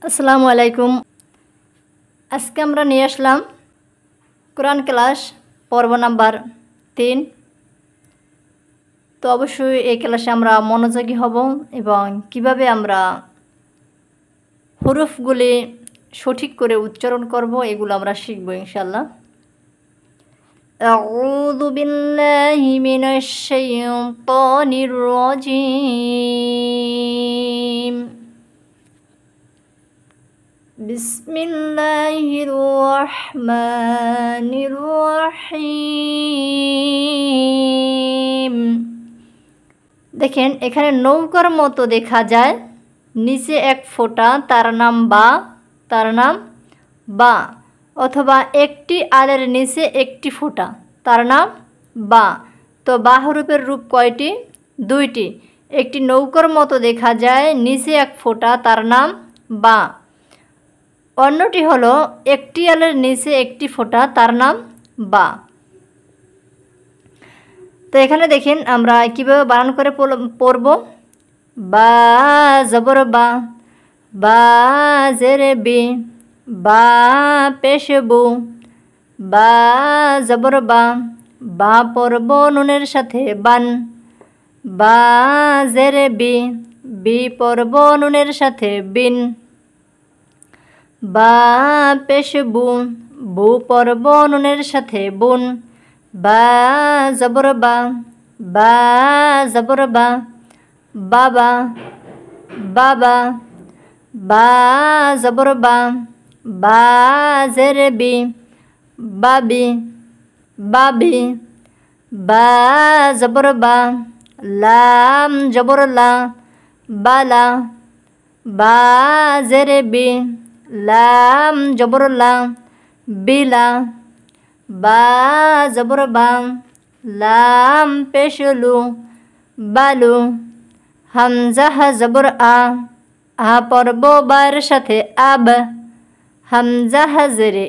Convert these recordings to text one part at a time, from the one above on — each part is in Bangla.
আসসালামু আলাইকুম। আজকে আমরা নিয়ে আসলাম কোরআন ক্লাস পর্ব নাম্বার 3। তো অবশ্যই এই ক্লাসে আমরা মনোযোগী হব এবং কিভাবে আমরা হরফগুলি সঠিক করে উচ্চারণ করব এগুলো আমরা শিখব ইনশাআল্লাহ। আউযু বিল্লাহি মিনাশ শাইতানির রাজিম। বিসমিল্লাহির রহমানির রহিম। দেখেন এখানে নৌকার মতো দেখা যায়, নিচে এক ফোঁটা, তার নাম বা, অথবা একটি আলের নিচে একটি ফোঁটা, তার নাম বা। তো বা হরফের রূপ কয়টি? দুইটি। একটি নৌকার মতো দেখা যায়, নিচে এক ফোঁটা, তার নাম বা। অন্যটি হলো একটি আলের নিচে একটি ফোঁটা, তার নাম বা। তো এখানে দেখেন আমরা কিভাবে বানান করে পড়ব। বা জবর বা, বা জেরে বি, বা পেশ বু, বা জবর বা, বা পড়ব নুনের সাথে বান, বা জেরে বি, বি পড়ব নুনের সাথে বিন, বা পেশ বু, বু পড়ব নুনের সাথে বুন, বা জবর বা, বা জবর বা, বাবা, বাবা, বা জবর বা, বা জেরে বি, বাবি, বাবি, বা জবর বা, লাম জবর লা, বালা, বা জেরে বি, লাম জবর লা, বিলা, বা জবর বা, লাম পেশলু, বালু, হামজা জবর আ, আ পড়ব বার সাথে আব, হামজা জেরে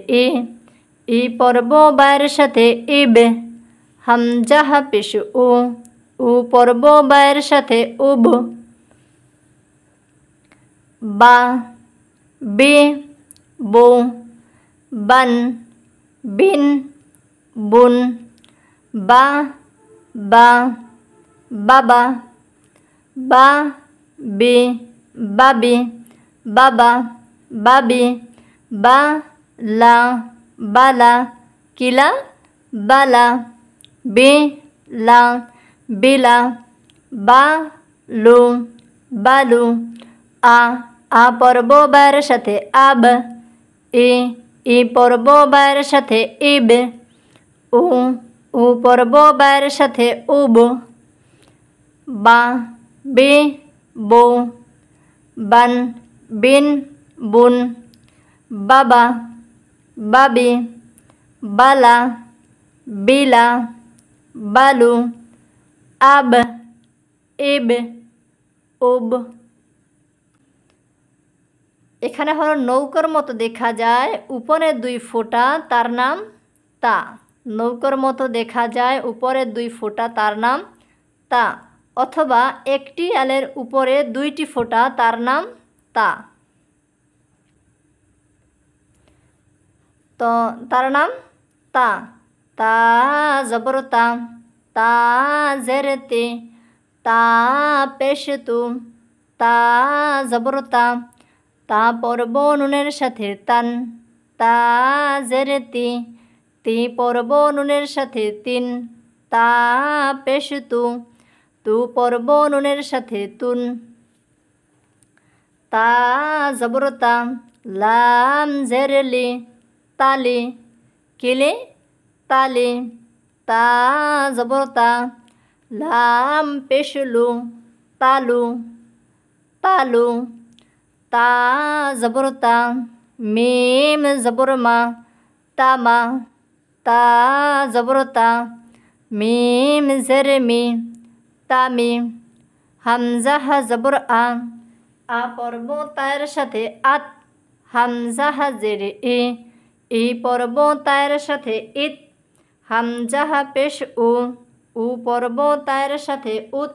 ই পড়ব বার সাথে ইব, হামজা পেশ উ পড়ব বার সাথে উব, বা, বি, বু, বান, বিন, বুন, বা, বা, বাবা, বা, বি, বাবি, বাবা, বাবি, বা, লা, বালা, কিলা, বালা, বি, লা, বিলা, বা, লু, বালু, আ পড়ব বার সাথে আব, ই পড়ব বার সাথে ইব, উ পড়ব বার সাথে উব, বা, বি, বু, বান, বিন, বুন, বাবা, বাবি, বালা, বিলা, বালু, আব, ইব, উব। এখানে হলো নৌকার মতো দেখা যায়, উপরে দুই ফোঁটা, তার নাম তা। নৌকার মতো দেখা যায়, উপরে দুই ফোঁটা, তার নাম তা, অথবা একটি আলের উপরে দুইটি ফোঁটা, তার নাম তা। তো তার নাম তা। তা জবর তা, তা জেরে তে, তা পেশ তু, তা জবর তা, তা পড়ব নুনের সাথে তান, তা জেরে তি পড়ব নুনের সাথে তিন, তা পেশ তু পড়ব নুনের সাথে তুন, তা জবর তা, লাম জেরে লি, তালি, কিলি, তালি, তা জবর তা, লাম পেশ লু, তালু, তালু, তা জবর তা, মিম জবর মা, তামা, তা জবর তা, মিম জেরে মি, তামি, হামজা জবর আ পড়ব তায়ের সাথে আত, হামজা জেরে ই পড়ব তায়ের সাথে ইত, হামজা পেশ উ পড়ব তায়ের সাথে উত,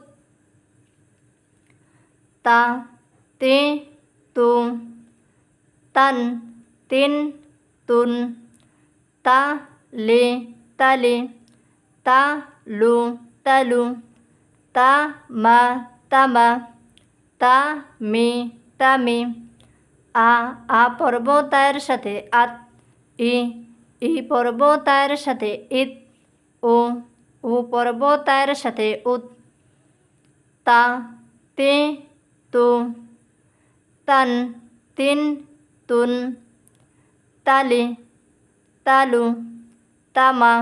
তা, তে, তু, তান তিন তুন তা লে তালে তা লু তালু তা মা তামা তা মি তামি আ পর্বতায়ের সাথে আত ই পর্বতায়ের সাথে ইত উ পর্বতায়ের সাথে উত তা তে তু তান তিন তুন তালে তালু তামা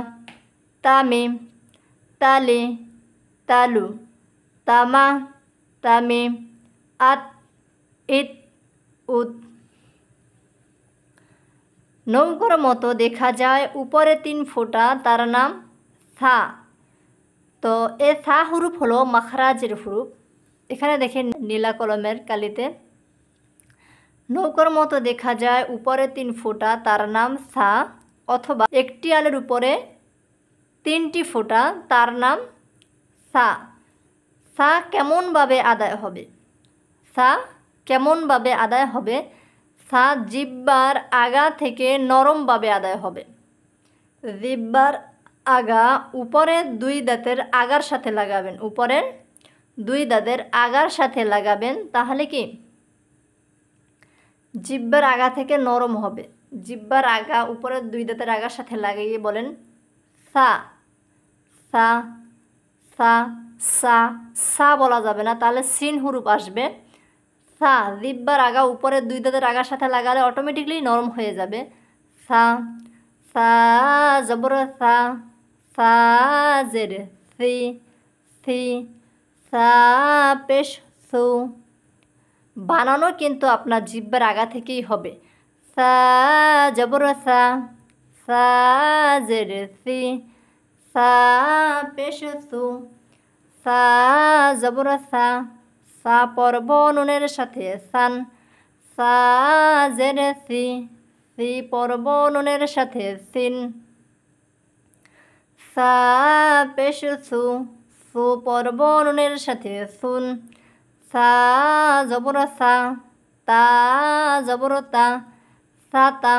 তামে তালে তালু তামা তামে আত ইত উত। নৌকার মতো দেখা যায়, উপরে 3 ফোঁটা, তার নাম সা। তো এ সা হুরুফ হলো মাখরাজের হুরুফ। এখানে দেখেন নীলা কলমের কালিতে, নৌকার মতো দেখা যায়, উপরে 3 ফোঁটা, তার নাম সা। অথবা একটি আলের উপরে 3টি ফোঁটা, তার নাম সা। সা কেমনভাবে আদায় হবে? সা কেমনভাবে আদায় হবে? সা জিহ্বার আগা থেকে নরমভাবে আদায় হবে। জিহ্বার আগা উপরের 2 দাঁতের আগার সাথে লাগাবেন, উপরের 2 দাঁতের আগার সাথে লাগাবেন, তাহলে কি জিহ্বার আগা থেকে নরম হবে। জিহ্বার আগা উপরের 2 দাঁতের আগার সাথে লাগিয়ে বলেন সা সা সা সা। সা বলা যাবে না, তাহলে সিন হুরুফ আসবে। সা জিহ্বার আগা উপরের 2 দাঁতের আগার সাথে লাগালে অটোমেটিকলি নরম হয়ে যাবে। সা সা জবর সা, সা জের সি, সি সা পেশ সু। বানানো কিন্তু আপনার জিহ্বার আগা থেকেই হবে। সা জবর সা, সা জের সি, সা পেশ সু, সা জবর সা। সা পর্ব নুনের সাথে সান, সা জের সি, সি পর্ব নুনের সাথে সিন, সা পেশ সু, সু পর্ব নুনের সাথে সুন, সা জবর সা, তা জবর তা, সাতা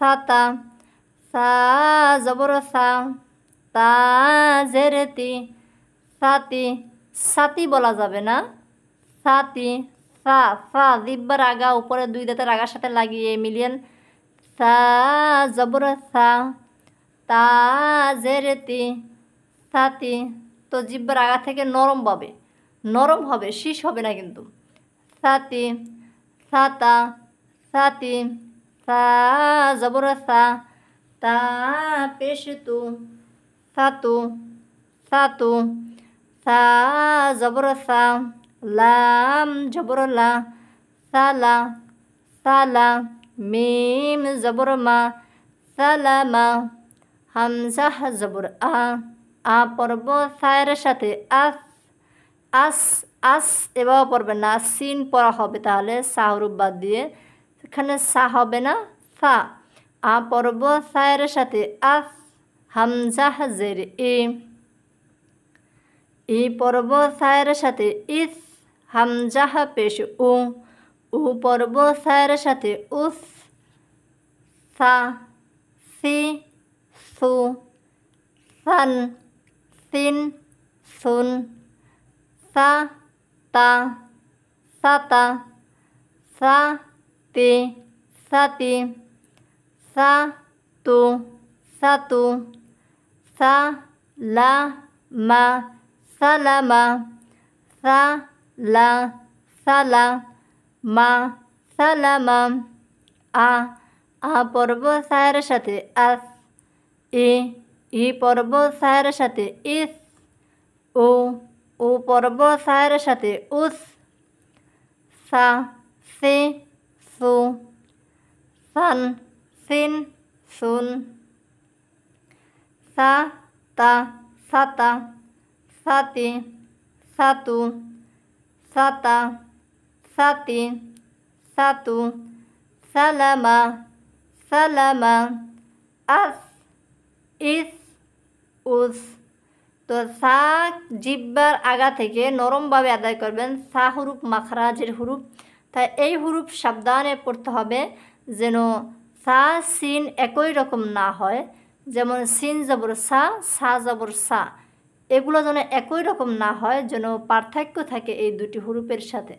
সাতা, সা জবর সা, তা জের তি, সাতি। সাতি বলা যাবে না, সাতি। সা সা জিহ্বার আগা উপরে 2 দাঁতের আগার সাথে লাগিয়ে মিলিয়েন সা জবর সা, তা জের তি, সাতি। তো জিহ্বার আগা থেকে নরম হবে, শীষ হবে না কিন্তু। সাতি সাতা, সাতি। সা জবর সা, তা পেশ তু, সাতু সাতু। সা জবর সা, লাম জবর লা, সালা সালা। মিম জবর মা, সালামা। হামজা জবর আ পড়ব সায়ের সাথে আস, আস আস। এভাবে পড়বেন না, সিন পড়া হবে, তাহলে সা হুরুফ বাদ দিয়ে এখানে সা হবে না, সা। আ পড়ব সায়ের সাথে আস, হামজা জের ই পড়ব সায়ের সাথে ইস, হামজা পেশ উ পড়ব সায়ের সাথে উস, সা সি সু, সান সিন সুন, সা তা সাতা, সা তে সাতি, সা তু সাতু, সা লা মা সালামা, সা লা সালা মা সালামা। আ পড়ব সায়ের সাথে আস, ই পড়ব সায়ের সাথে ইস, উ পড়ব সায়ের সাথে উস, সা সে সু, সান সিন সুন, সা তা সাতা, সাতি সাতু, সাতা সাতি, সাতু। সালামা সালামা, আস ইস উস। তো সা জিহ্বার আগা থেকে নরমভাবে আদায় করবেন। সা হুরুফ মাখরাজের হুরুফ, তাই এই হুরুফ সাবধানে পড়তে হবে যেন সা সিন একই রকম না হয়। যেমন সিন জবর সা, সা জবর সা, এগুলো যেন একই রকম না হয়, যেন পার্থক্য থাকে এই দুটি হুরুফের সাথে।